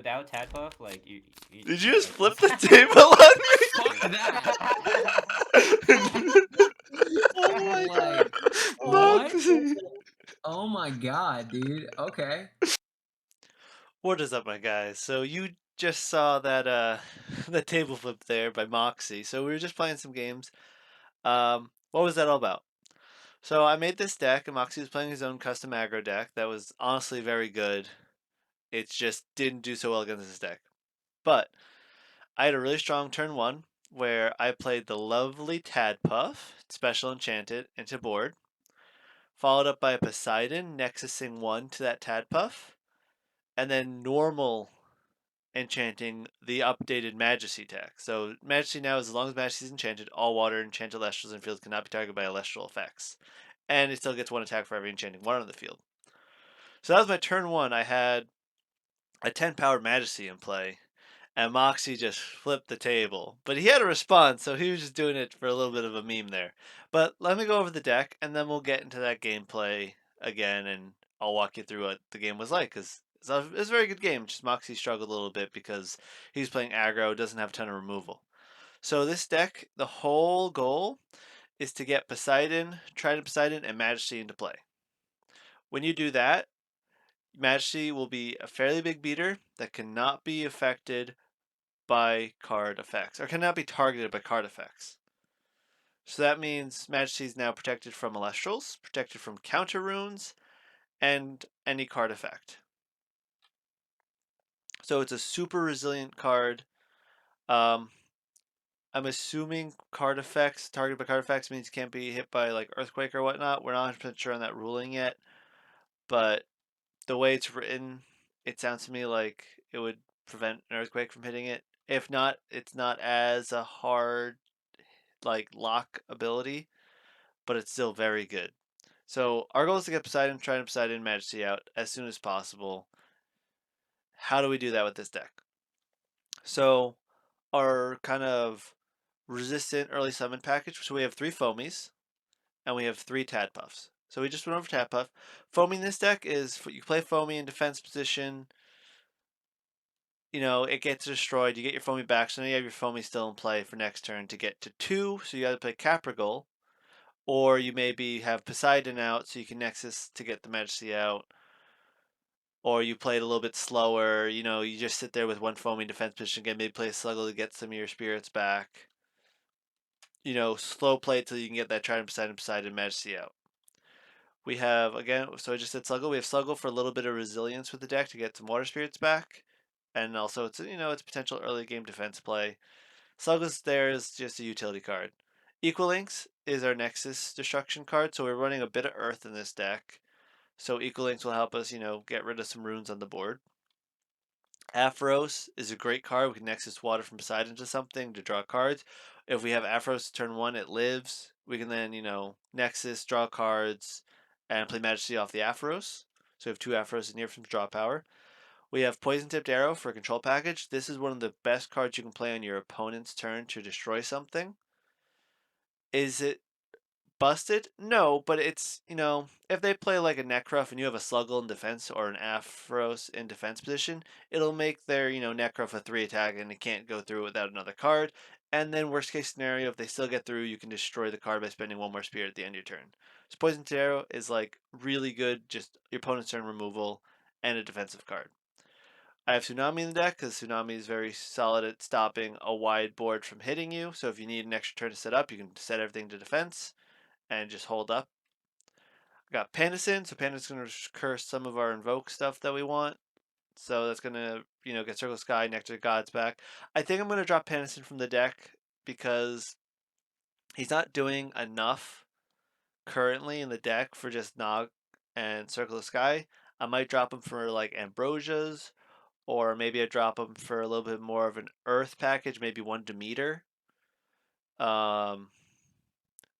without Tadpuff, like Did you just like flip what's the table on Fuck that. me? Oh my like, what? Moxie. Oh my god, dude. Okay. What is up, my guys? So you just saw that the table flip there by Moxie. So we were just playing some games. What was that all about? So I made this deck, and Moxie was playing his own custom aggro deck that was honestly very good. It just didn't do so well against this deck. But I had a really strong turn one where I played the lovely Tadpuff, special enchanted, into board, followed up by a Poseidon, Nexusing 1 to that Tadpuff, and then normal enchanting the updated Magisea deck. So Magisea now, as long as Magisea is enchanted, all water enchanted Elestrals and fields cannot be targeted by Elestral effects. And it still gets one attack for every enchanting one on the field. So that was my turn one. I had a 10 powered Magisea in play, and Moxie just flipped the table. But he had a response, so he was just doing it for a little bit of a meme there. But let me go over the deck, and then we'll get into that gameplay again, and I'll walk you through what the game was like, because it's a very good game. Just Moxie struggled a little bit because he's playing aggro, doesn't have a ton of removal. So this deck, the whole goal is to get Poseidon, Trident Poseidon, and Majesty into play. When you do that, Majesty will be a fairly big beater that cannot be affected by card effects, or cannot be targeted by card effects. So that means Majesty is now protected from Elestrals, protected from counter runes, and any card effect. So it's a super resilient card. I'm assuming card effects, targeted by card effects, means can't be hit by like Earthquake or whatnot. We're not 100% sure on that ruling yet, but the way it's written, it sounds to me like it would prevent an Earthquake from hitting it. If not, it's not as a hard like lock ability, but it's still very good. So our goal is to get Poseidon, Trident Poseidon, Majesty out as soon as possible. How do we do that with this deck? So our kind of resistant early summon package. So we have 3 Foamies and we have 3 Tadpuffs. So we just went over Tadpuff. Foamy in this deck is you play Foamy in defense position. You know, it gets destroyed. You get your Foamy back. So now you have your Foamy still in play for next turn to get to 2. So you either play Caprigal, or you maybe have Poseidon out so you can Nexus to get the Majesty out. Or you play it a little bit slower. You know, you just sit there with one Foamy defense position again. Maybe play a Sluggle to get some of your spirits back. You know, slow play until you can get that Trident Poseidon Majesty out. We have, again, so I just said Sluggle. We have Sluggle for a little bit of resilience with the deck to get some Water Spirits back. And also, it's, you know, it's potential early game defense play. Sluggus there is just a utility card. Equalinks is our Nexus destruction card, so we're running a bit of Earth in this deck. So Equalinks will help us, you know, get rid of some runes on the board. Aphros is a great card. We can Nexus Water from Poseidon to something to draw cards. If we have Aphros turn 1, it lives. We can then, you know, Nexus, draw cards, and play Majesty off the Aphros. So we have 2 Aphros in here from draw power. We have Poison Tipped Arrow for a control package. This is one of the best cards you can play on your opponent's turn to destroy something. Is it busted? No, but it's, you know, if they play like a Necruff and you have a Sluggle in defense or an Aphros in defense position, it'll make their, you know, Necruff a 3 attack and it can't go through without another card. And then worst case scenario, if they still get through, you can destroy the card by spending 1 more spirit at the end of your turn. So Poison Tipped Arrow is like really good, just your opponent's turn removal and a defensive card. I have Tsunami in the deck because Tsunami is very solid at stopping a wide board from hitting you. So if you need an extra turn to set up, you can set everything to defense and just hold up. I got Pandasin, so Pandasin's going to curse some of our invoke stuff that we want. So that's going to, you know, get Circle Sky, Nectar Gods back. I think I'm going to drop Pandasin from the deck because he's not doing enough currently in the deck for just Nog and Circle of Sky. I might drop him for like Ambrosia's, or maybe I drop him for a little bit more of an Earth package, maybe 1 Demeter.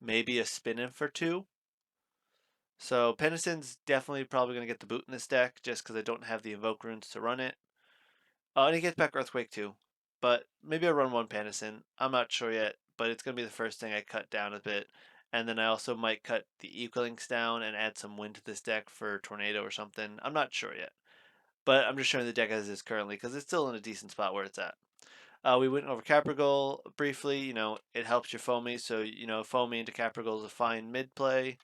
Maybe a Spinnin for 2. So Pennison's definitely probably going to get the boot in this deck just because I don't have the Invoke runes to run it. And he gets back Earthquake too. But maybe I run 1 Pennison. I'm not sure yet, but it's going to be the first thing I cut down a bit. And then I also might cut the Equalinks down and add some wind to this deck for Tornado or something. I'm not sure yet. but I'm just showing the deck as is currently because it's still in a decent spot where it's at. We went over Caprigal briefly. It helps your foamy, so foamy into Caprigal is a fine mid play.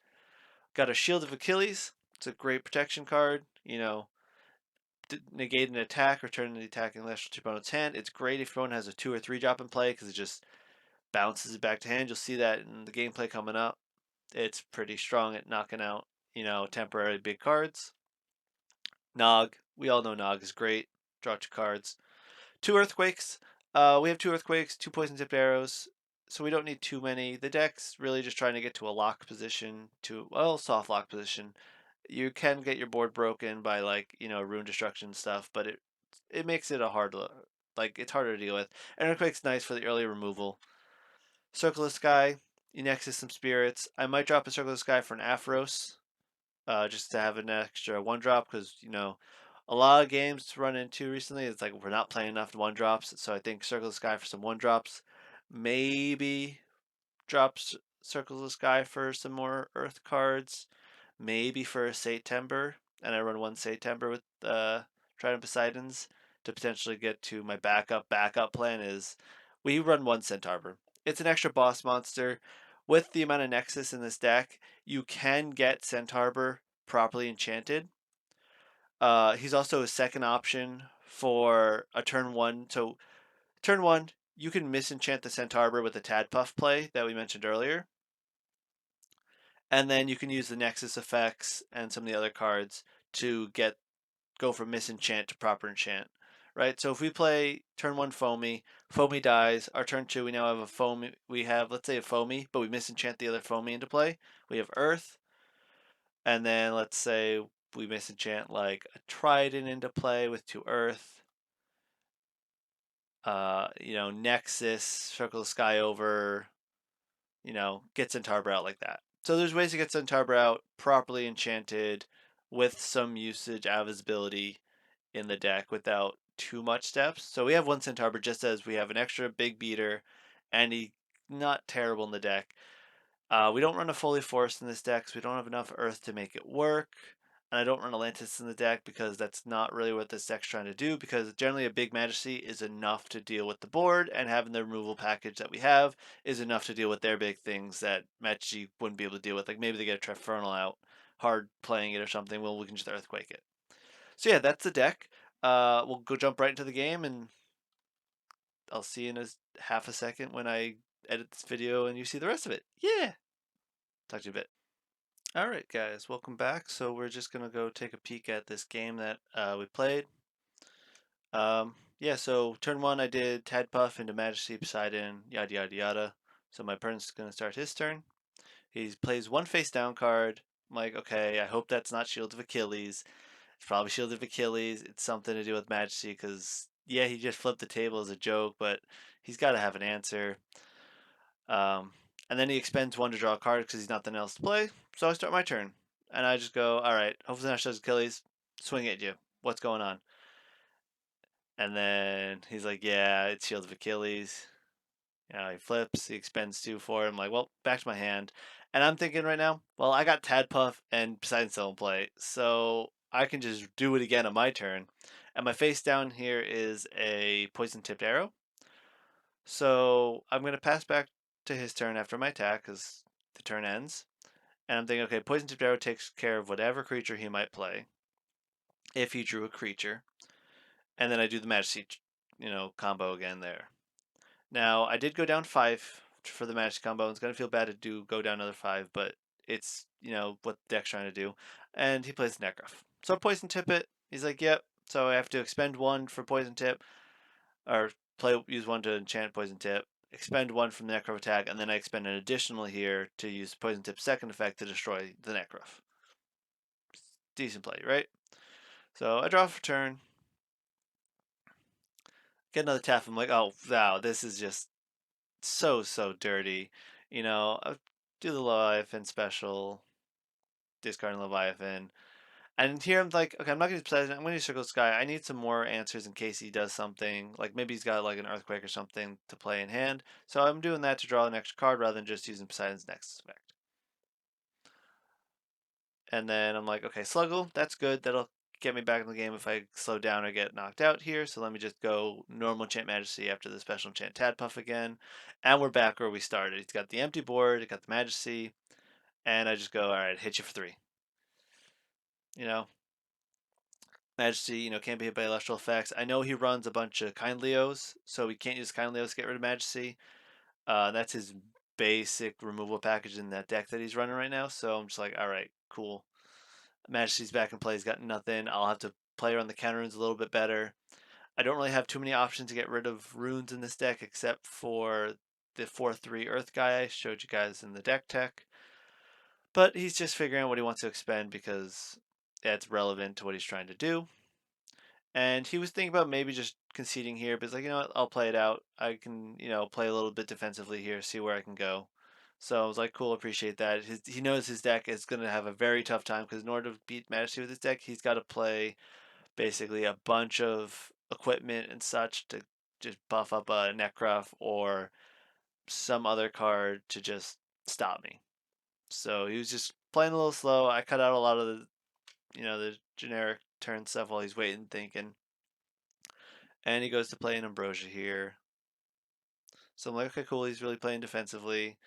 Got a Shield of Achilles. It's a great protection card. Negate an attack, return the attacking celestial to your opponent's hand. It's great if your opponent has a 2 or 3 drop in play because it just bounces it back to hand. You'll see that in the gameplay coming up. It's pretty strong at knocking out, temporary big cards. Nog, we all know Nog is great. Draw 2 cards. 2 Earthquakes. We have 2 Earthquakes, 2 Poison Tipped Arrows, so we don't need too many. The deck's really just trying to get to a lock position, soft lock position. You can get your board broken by rune destruction stuff, but it makes it it's harder to deal with. And Earthquake's nice for the early removal. Circle of Sky, you nexus some spirits. I might drop a Circle of Sky for an Aphros, just to have an extra 1 drop because a lot of games to run into recently. It's like we're not playing enough 1 drops, so I think Circle of the Sky for some 1 drops. Maybe drops Circles of the Sky for some more Earth cards. Maybe for a September, and I run 1 September with Trident Poseidons to potentially get to my backup plan is we run 1 Centaur. It's an extra boss monster. With the amount of Nexus in this deck, you can get Centaur properly enchanted. He's also a second option for a turn 1. So turn 1, you can misenchant the Centaur with the Tad Puff play that we mentioned earlier. And then you can use the Nexus effects and some of the other cards to go from misenchant to proper enchant. Right? So if we play turn 1 foamy, foamy dies. Our turn 2 we now have a foamy, let's say a foamy, but we misenchant the other foamy into play. We have earth, and then let's say we misenchant like a Trident into play with 2 earth. Nexus, circle the sky over, get Centaur out like that. So there's ways to get Centaur out properly enchanted with some usage out of his ability in the deck without too much steps. So we have 1 Centaur just as we have an extra big beater, and he not terrible in the deck. We don't run a fully forest in this deck, so we don't have enough earth to make it work. And I don't run Atlantis in the deck because that's not really what this deck's trying to do, because generally a big Magisea is enough to deal with the board, and having the removal package that we have is enough to deal with their big things that Magisea wouldn't be able to deal with. Like maybe they get a Trifernal out, hard playing it or something, well, we can just Earthquake it. So yeah, that's the deck. We'll go jump right into the game, and I'll see you in half a second when I edit this video and you see the rest of it. Yeah! Talk to you a bit. Alright guys, welcome back. So we're just going to go take a peek at this game that we played. Yeah, so turn 1 I did Tadpuff into Majesty Poseidon, yada yada yada. So my opponent's going to start his turn. He plays 1 face down card. I'm like, okay, I hope that's not Shield of Achilles. It's probably Shield of Achilles. It's something to do with Majesty because, yeah, he just flipped the table as a joke, but he's got to have an answer. And then he expends 1 to draw a card because he's nothing else to play. So I start my turn. And I just go, alright, hopefully not Shield of Achilles. Swing at you. What's going on? And then he's like, yeah, it's Shield of Achilles. He flips, he expends 2 for it. I'm like, well, back to my hand. And I'm thinking right now, well, I got Tadpuff and Poseidon still in play, so I can just do it again on my turn. And my face down here is a poison tipped arrow. So I'm going to pass back to his turn after my attack because the turn ends. And I'm thinking, okay, poison tipped arrow takes care of whatever creature he might play if he drew a creature. And then I do the Majesty, combo again there. Now, I did go down 5 for the Magic combo. It's going to feel bad to go down another 5, but it's, what the deck's trying to do. And he plays Necrof. So I Poison Tip it. He's like, yep. So I have to expend 1 for Poison Tip, or use 1 to enchant Poison Tip, expend 1 from the Necrof attack, and then I expend an additional here to use Poison Tip's second effect to destroy the Necrof. Decent play, right? So I draw for turn. Get another tap. I'm like, oh, wow, this is just so dirty. I'll do the Leviathan special, discarding Leviathan. And here I'm like, okay, I'm not going to use Poseidon, I'm going to use Circle Sky. I need some more answers in case he does something. Like maybe he's got like an Earthquake or something to play in hand. So I'm doing that to draw an extra card rather than just using Poseidon's next effect. And then I'm like, okay, Sluggle, that's good. That'll get me back in the game if I slow down or get knocked out here. So let me just go normal enchant Majesty after the special enchant Tadpuff again. And we're back where we started. He's got the empty board, he got the Majesty, and I just go, all right, hit you for 3. You know, Majesty, can't be hit by Celestial effects. I know he runs a bunch of Kind Leos, so we can't use Kind Leos to get rid of Majesty. That's his basic removal package in that deck that he's running right now. So I'm just like, all right, cool. Majesty's back in play. He's got nothing. I'll have to play around the counter runes a little bit better. I don't really have too many options to get rid of runes in this deck except for the 4/3 Earth guy I showed you guys in the deck tech. But he's just figuring out what he wants to expend because it's relevant to what he's trying to do. And he was thinking about maybe just conceding here, but he's like, you know what, I'll play it out. I can, play a little bit defensively here, see where I can go. So I was like, cool, appreciate that. He knows his deck is going to have a very tough time because in order to beat Majesty with his deck, he's got to play basically a bunch of equipment and such to just buff up a Necruff or some other card to just stop me. So he was just playing a little slow. I cut out a lot of the generic turn stuff while he's waiting, thinking. And he goes to play an Ambrosia here. So I'm like, okay, cool. He's really playing defensively.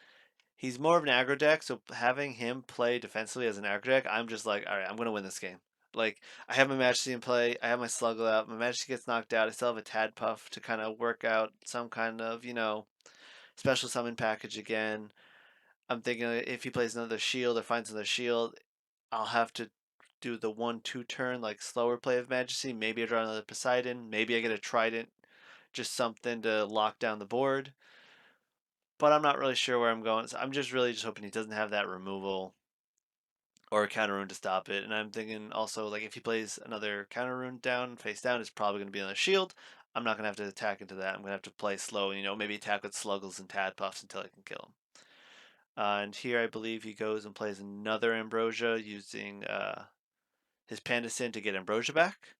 He's more of an aggro deck, so having him play defensively as an aggro deck, I'm just like, all right, I'm gonna win this game. Like, I have my Majesty in play. I have my Sluggle out. My Majesty gets knocked out. I still have a Tadpuff to kind of work out some kind of, special summon package again. I'm thinking if he plays another shield or finds another shield, I'll have to do the 1/2 turn, like slower play of Majesty. Maybe I draw another Poseidon. Maybe I get a Trident, just something to lock down the board. But I'm not really sure where I'm going. So I'm just really just hoping he doesn't have that removal or a counter rune to stop it. And I'm thinking also like if he plays another counter rune down, face down, it's probably going to be another shield. I'm not going to have to attack into that. I'm going to have to play slow, maybe attack with Sluggles and Tadpuffs until I can kill him. And here I believe he goes and plays another Ambrosia using his Panda Sin to get Ambrosia back.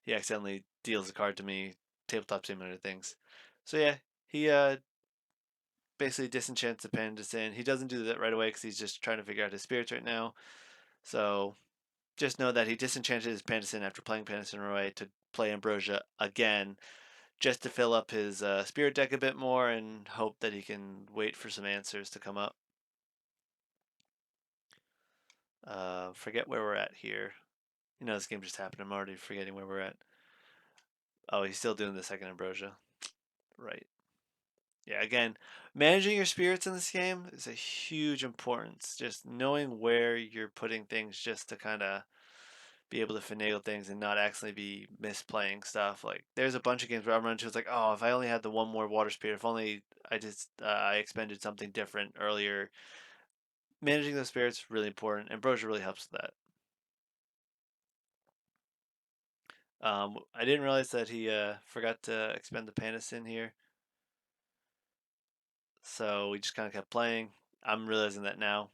He accidentally deals a card to me, tabletop simulator things. So yeah, he basically disenchants the Panda Sin. He doesn't do that right away because he's just trying to figure out his spirits right now. So just know that he disenchanted his Panda Sin after playing Panda Sin away to play Ambrosia again, just to fill up his spirit deck a bit more and hope that he can wait for some answers to come up. Forget where we're at here. This game just happened. I'm already forgetting where we're at. Oh, he's still doing the second Ambrosia. Right. Yeah, again, managing your spirits in this game is a huge importance. Just knowing where you're putting things just to kind of be able to finagle things and not accidentally be misplaying stuff. Like, there's a bunch of games where I'm running to, it's like, oh, if I only had the one more water spirit, if only I expended something different earlier. Managing those spirits is really important, and Brosia really helps with that. I didn't realize that he forgot to expend the Panacin here. So we just kind of kept playing. I'm realizing that now.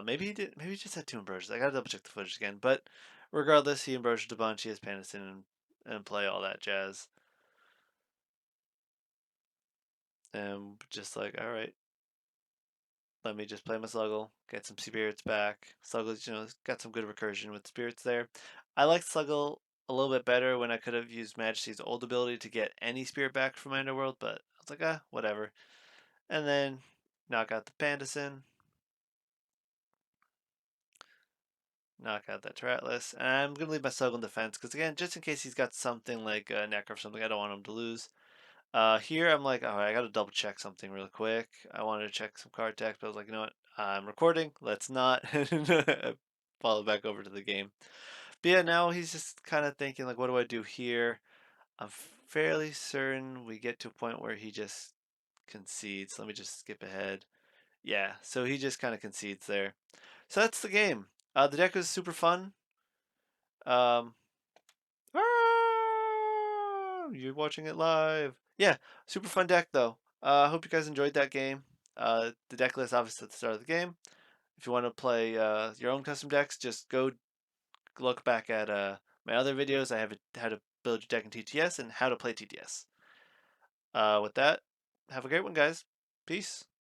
Maybe he did. Maybe he just had 2 Ambrosias. I gotta double check the footage again. But regardless, he Ambrosiaed a bunch. He has Panacin and play all that jazz. And just like, all right, let me just play my Sluggle, get some spirits back. Sluggle's, got some good recursion with spirits there. I like Sluggle a little bit better when I could have used Majesty's old ability to get any spirit back from my underworld, but I was like, whatever. And then knock out the Pandasin. Knock out that Taratless. And I'm going to leave my Slug on defense because, again, just in case he's got something like a Neck or something, I don't want him to lose. Here, I'm like, all right, I got to double check something real quick. I wanted to check some card text, but I was like, you know what? I'm recording. Let's not. Follow back over to the game. But yeah, now he's just kind of thinking, like, what do I do here? I'm fairly certain we get to a point where he just concedes. Let me just skip ahead. Yeah, so he just kind of concedes there. So that's the game. The deck was super fun. Um, you're watching it live. Yeah, super fun deck though. I hope you guys enjoyed that game. The deck list obviously at the start of the game. If you want to play your own custom decks, just go look back at my other videos. I have how to build your deck in TTS and how to play TTS. With that, have a great one, guys. Peace.